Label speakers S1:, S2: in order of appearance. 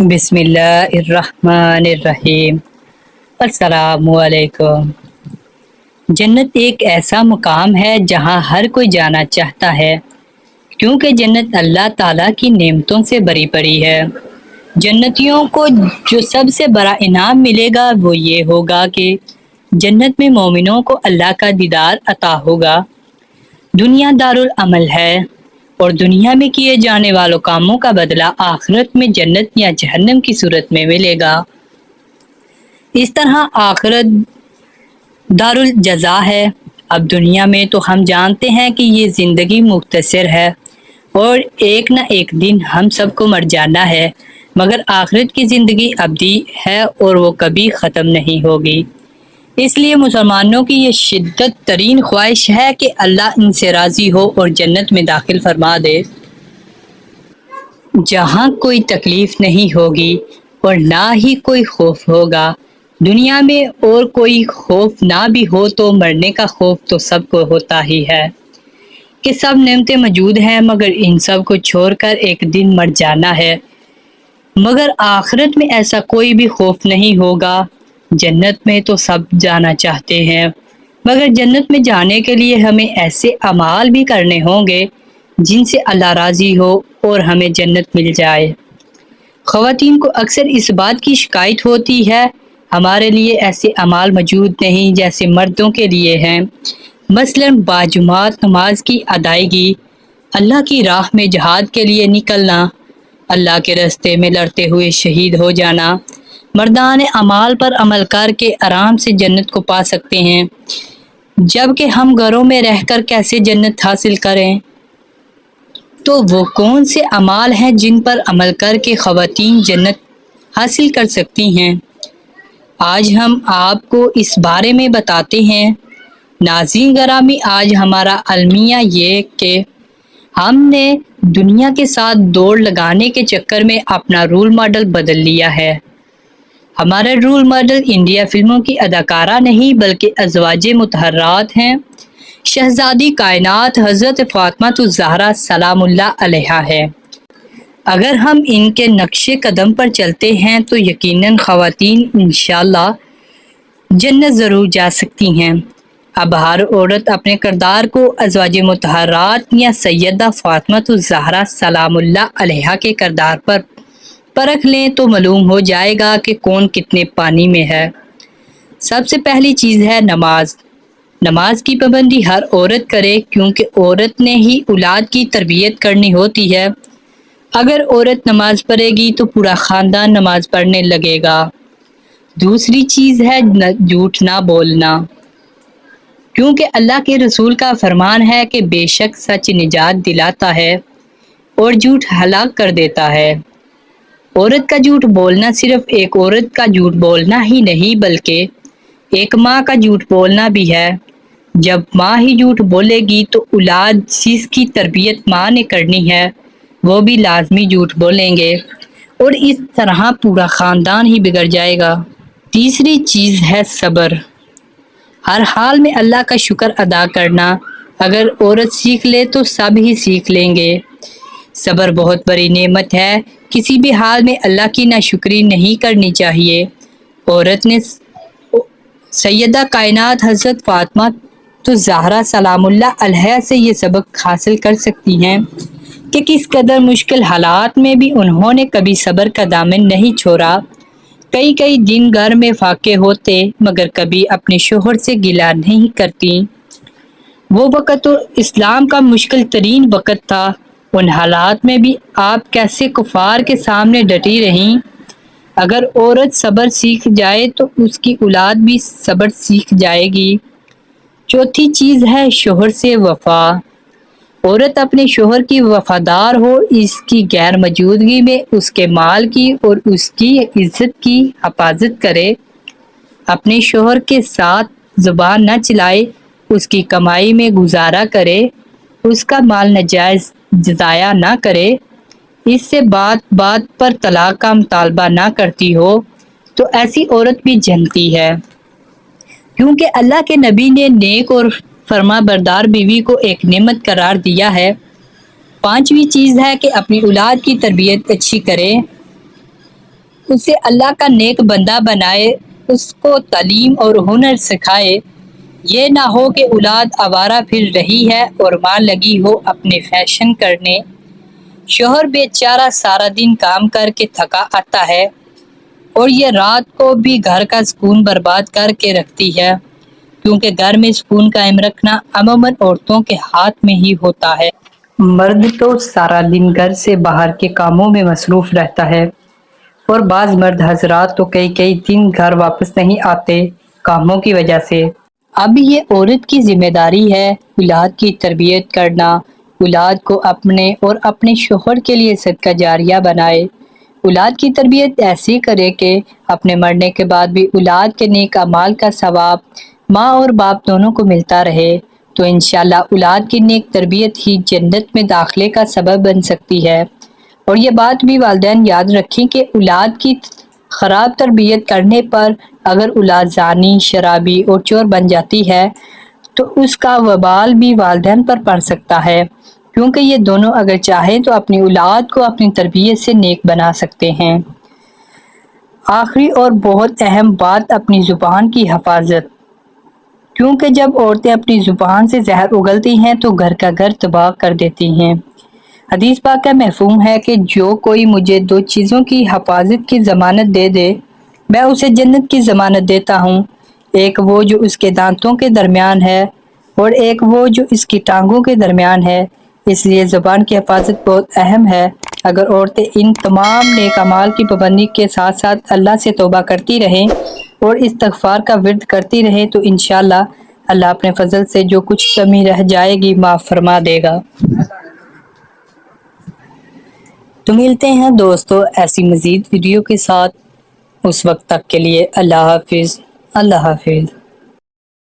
S1: بسم اللہ الرحمن الرحیم۔ السلام علیکم۔ جنت ایک ایسا مقام ہے جہاں ہر کوئی جانا چاہتا ہے، کیونکہ جنت اللہ تعالیٰ کی نعمتوں سے بھری پڑی ہے۔ جنتیوں کو جو سب سے بڑا انعام ملے گا وہ یہ ہوگا کہ جنت میں مومنوں کو اللہ کا دیدار عطا ہوگا۔ دنیا دارالعمل ہے اور دنیا میں کیے جانے والوں کاموں کا بدلہ آخرت میں جنت یا جہنم کی صورت میں ملے گا۔ اس طرح آخرت دارالجزا ہے۔ اب دنیا میں تو ہم جانتے ہیں کہ یہ زندگی مختصر ہے اور ایک نہ ایک دن ہم سب کو مر جانا ہے، مگر آخرت کی زندگی ابدی ہے اور وہ کبھی ختم نہیں ہوگی۔ اس لیے مسلمانوں کی یہ شدت ترین خواہش ہے کہ اللہ ان سے راضی ہو اور جنت میں داخل فرما دے، جہاں کوئی تکلیف نہیں ہوگی اور نہ ہی کوئی خوف ہوگا۔ دنیا میں اور کوئی خوف نہ بھی ہو تو مرنے کا خوف تو سب کو ہوتا ہی ہے کہ سب نعمتیں موجود ہیں مگر ان سب کو چھوڑ کر ایک دن مر جانا ہے، مگر آخرت میں ایسا کوئی بھی خوف نہیں ہوگا۔ جنت میں تو سب جانا چاہتے ہیں، مگر جنت میں جانے کے لیے ہمیں ایسے اعمال بھی کرنے ہوں گے جن سے اللہ راضی ہو اور ہمیں جنت مل جائے۔ خواتین کو اکثر اس بات کی شکایت ہوتی ہے ہمارے لیے ایسے اعمال موجود نہیں جیسے مردوں کے لیے ہیں، مثلا باجماعت نماز کی ادائیگی، اللہ کی راہ میں جہاد کے لیے نکلنا، اللہ کے راستے میں لڑتے ہوئے شہید ہو جانا۔ مردان اعمال پر عمل کر کے آرام سے جنت کو پا سکتے ہیں، جبکہ ہم گھروں میں رہ کر کیسے جنت حاصل کریں؟ تو وہ کون سے اعمال ہیں جن پر عمل کر کے خواتین جنت حاصل کر سکتی ہیں؟ آج ہم آپ کو اس بارے میں بتاتے ہیں۔ ناظرین گرامی، آج ہمارا المیہ یہ کہ ہم نے دنیا کے ساتھ دوڑ لگانے کے چکر میں اپنا رول ماڈل بدل لیا ہے۔ ہمارا رول ماڈل انڈیا فلموں کی اداکارہ نہیں بلکہ ازواج مطہرات ہیں۔ شہزادی کائنات حضرت فاطمہ الزہرا سلام اللہ علیہا ہے۔ اگر ہم ان کے نقش قدم پر چلتے ہیں تو یقیناً خواتین انشاءاللہ جنت ضرور جا سکتی ہیں۔ اب ہر عورت اپنے کردار کو ازواج مطہرات یا سیدہ فاطمہ الزہرا سلام اللہ علیہا کے کردار پر پرکھ لیں تو معلوم ہو جائے گا کہ کون کتنے پانی میں ہے۔ سب سے پہلی چیز ہے نماز۔ نماز کی پابندی ہر عورت کرے، کیونکہ عورت نے ہی اولاد کی تربیت کرنی ہوتی ہے۔ اگر عورت نماز پڑھے گی تو پورا خاندان نماز پڑھنے لگے گا۔ دوسری چیز ہے جھوٹ نہ بولنا، کیونکہ اللہ کے رسول کا فرمان ہے کہ بے شک سچ نجات دلاتا ہے اور جھوٹ ہلاک کر دیتا ہے۔ عورت کا جھوٹ بولنا صرف ایک عورت کا جھوٹ بولنا ہی نہیں بلکہ ایک ماں کا جھوٹ بولنا بھی ہے۔ جب ماں ہی جھوٹ بولے گی تو اولاد جس کی تربیت ماں نے کرنی ہے وہ بھی لازمی جھوٹ بولیں گے اور اس طرح پورا خاندان ہی بگڑ جائے گا۔ تیسری چیز ہے صبر۔ ہر حال میں اللہ کا شکر ادا کرنا۔ اگر عورت سیکھ لے تو سب ہی سیکھ لیں گے۔ صبر بہت بڑی نعمت ہے، کسی بھی حال میں اللہ کی ناشکری نہیں کرنی چاہیے۔ عورت نے سیدہ کائنات حضرت فاطمہ الزہرا سلام اللہ علیہا سے یہ سبق حاصل کر سکتی ہیں کہ کس قدر مشکل حالات میں بھی انہوں نے کبھی صبر کا دامن نہیں چھوڑا۔ کئی دن گھر میں فاقے ہوتے مگر کبھی اپنے شوہر سے گلہ نہیں کرتی۔ وہ وقت تو اسلام کا مشکل ترین وقت تھا، ان حالات میں بھی آپ کیسے کفار کے سامنے ڈٹی رہیں۔ اگر عورت صبر سیکھ جائے تو اس کی اولاد بھی صبر سیکھ جائے گی۔ چوتھی چیز ہے شوہر سے وفا۔ عورت اپنے شوہر کی وفادار ہو، اس کی غیر موجودگی میں اس کے مال کی اور اس کی عزت کی حفاظت کرے، اپنے شوہر کے ساتھ زبان نہ چلائے، اس کی کمائی میں گزارا کرے، اس کا مال ناجائز ضائع نہ کرے، اس سے بات بات پر طلاق کا مطالبہ نہ کرتی ہو تو ایسی عورت بھی جنتی ہے، کیونکہ اللہ کے نبی نے نیک اور فرما بردار بیوی کو ایک نعمت قرار دیا ہے۔ پانچویں چیز ہے کہ اپنی اولاد کی تربیت اچھی کرے۔ اسے اللہ کا نیک بندہ بنائے، اس کو تعلیم اور ہنر سکھائے۔ یہ نہ ہو کہ اولاد آوارہ پھر رہی ہے اور ماں لگی ہو اپنے فیشن کرنے۔ شوہر بیچارہ سارا دن کام کر کے تھکا آتا ہے اور یہ رات کو بھی گھر کا سکون برباد کر کے رکھتی ہے، کیونکہ گھر میں سکون قائم رکھنا عموماً عورتوں کے ہاتھ میں ہی ہوتا ہے۔ مرد تو سارا دن گھر سے باہر کے کاموں میں مصروف رہتا ہے اور بعض مرد حضرات تو کئی دن گھر واپس نہیں آتے کاموں کی وجہ سے۔ اب یہ عورت کی ذمہ داری ہے اولاد کی تربیت کرنا، اولاد کو اپنے اور اپنے شوہر کے لیے صدقہ جاریہ بنائے۔ اولاد کی تربیت ایسی کرے کہ اپنے مرنے کے بعد بھی اولاد کے نیک اعمال کا ثواب ماں اور باپ دونوں کو ملتا رہے، تو انشاءاللہ اولاد کی نیک تربیت ہی جنت میں داخلے کا سبب بن سکتی ہے۔ اور یہ بات بھی والدین یاد رکھیں کہ اولاد کی خراب تربیت کرنے پر اگر اولاد زانی، شرابی اور چور بن جاتی ہے تو اس کا وبال بھی والدین پر پڑ سکتا ہے، کیونکہ یہ دونوں اگر چاہیں تو اپنی اولاد کو اپنی تربیت سے نیک بنا سکتے ہیں۔ آخری اور بہت اہم بات اپنی زبان کی حفاظت، کیونکہ جب عورتیں اپنی زبان سے زہر اگلتی ہیں تو گھر کا گھر تباہ کر دیتی ہیں۔ حدیث پاک کا مفہوم ہے کہ جو کوئی مجھے 2 چیزوں کی حفاظت کی ضمانت دے دے میں اسے جنت کی ضمانت دیتا ہوں، ایک وہ جو اس کے دانتوں کے درمیان ہے اور ایک وہ جو اس کی ٹانگوں کے درمیان ہے۔ اس لیے زبان کی حفاظت بہت اہم ہے۔ اگر عورتیں ان تمام نیک اعمال کی پابندی کے ساتھ ساتھ اللہ سے توبہ کرتی رہیں اور استغفار کا ورد کرتی رہیں تو انشاءاللہ اللہ اپنے فضل سے جو کچھ کمی رہ جائے گی معاف فرما دے گا۔ تو ملتے ہیں دوستو ایسی مزید ویڈیو کے ساتھ، اس وقت تک کے لیے اللہ حافظ۔ اللہ حافظ۔